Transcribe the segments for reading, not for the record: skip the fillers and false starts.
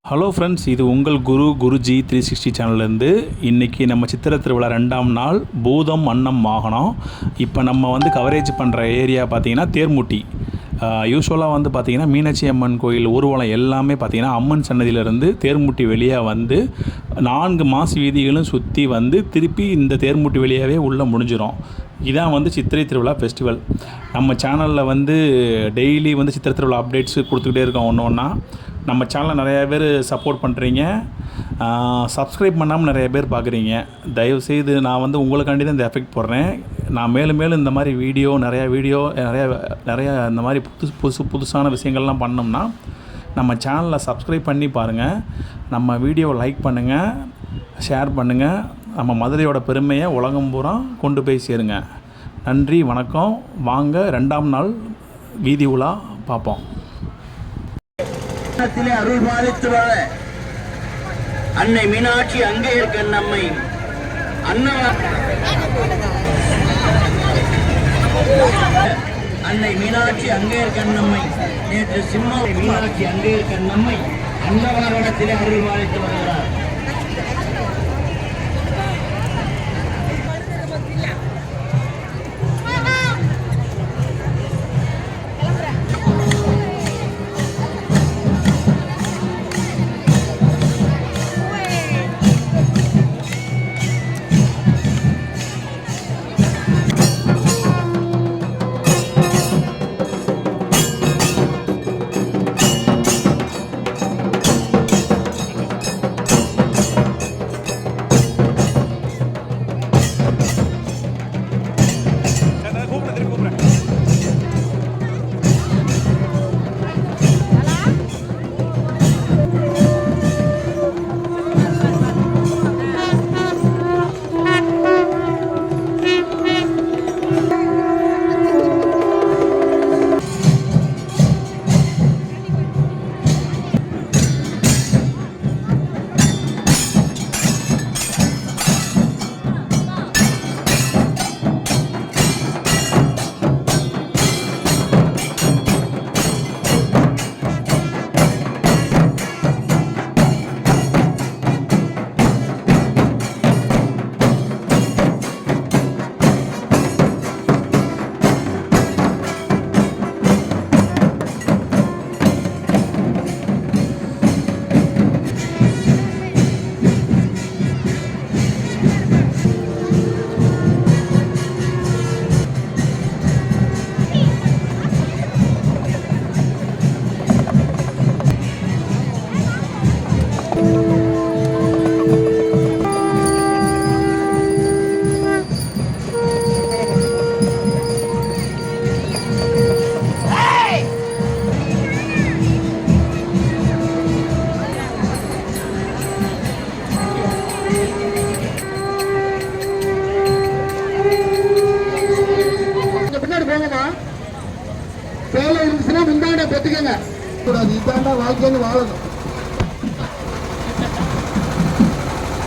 Hello friends, இது உங்கள் குருஜி 360 சேனல்லேருந்து. இன்றைக்கி நம்ம சித்திரை திருவிழா 2ஆம் நாள் பூதம் அன்னம் வாகனம். இப்போ நம்ம கவரேஜ் பண்ணுற ஏரியா பார்த்திங்கன்னா தேர்முட்டி. யூஸ்வலாக பார்த்திங்கன்னா மீனாட்சி அம்மன் கோயில் ஊர்வலம் எல்லாமே பார்த்திங்கன்னா அம்மன் சன்னதியிலேருந்து தேர்முட்டி வெளியாக 4 மாசி வீதிகளும் சுற்றி திருப்பி இந்த தேர்முட்டி வெளியாகவே உள்ளே முடிஞ்சிடும். இதான் சித்திரை திருவிழா ஃபெஸ்டிவல். நம்ம சேனலில் டெய்லி சித்திரை திருவிழா அப்டேட்ஸு கொடுத்துக்கிட்டே இருக்கோம். ஒன்று ஒன்றா நம்ம சேனலை நிறையா பேர் சப்போர்ட் பண்ணுறீங்க, சப்ஸ்கிரைப் பண்ணாமல் நிறைய பேர் பார்க்குறீங்க. தயவுசெய்து நான் உங்களுக்காண்டி தான் இந்த எஃபெக்ட் போடுறேன். நான் மேலும் இந்த மாதிரி நிறையா இந்த மாதிரி புதுசான விஷயங்கள்லாம் பண்ணோம்னா நம்ம சேனலை சப்ஸ்கிரைப் பண்ணி பாருங்கள். நம்ம வீடியோவை லைக் பண்ணுங்கள், ஷேர் பண்ணுங்கள். நம்ம மதுரையோட பெருமையை உலகம் பூரா கொண்டு போய் சேருங்க. நன்றி, வணக்கம். வாங்க 2ஆம் நாள் வீதி உலா பார்ப்போம். அருள் பாலித்து வர அன்னை மீனாட்சி அங்கே இருக்க நம்மை அன்னை மீனாட்சி அங்கே இருக்க நம்மை நேற்று சிம்ம மீனாட்சி அங்கே இருக்க நம்மை அன்னவரத்திலே அருள் பாலித்து வருகிறார். சேலை இருந்துச்சுன்னா முந்தாண்ட பெற்றுக்கங்க கூடாது. இதாண்டா வாழ்க்கைன்னு வாழணும்.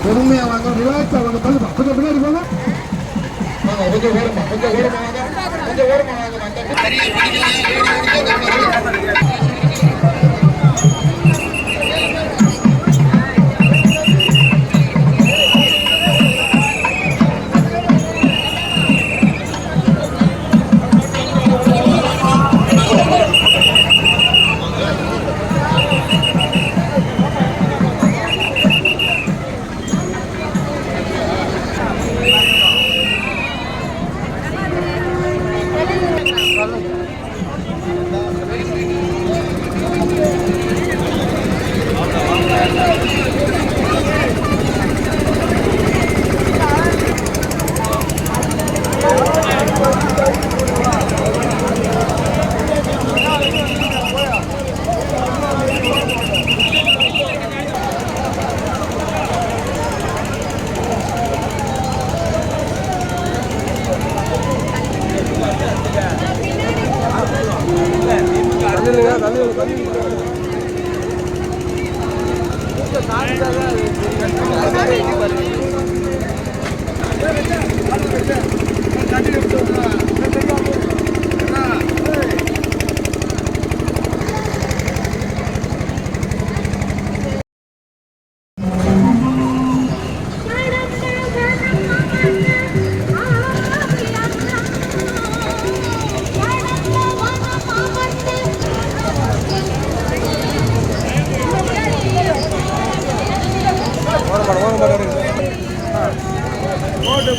பொறுமையா வாங்க, ரிலாக்ஸா வாங்க. கொஞ்சம் பின்னாடி போங்க, கொஞ்சம் ஓரமா போட்டு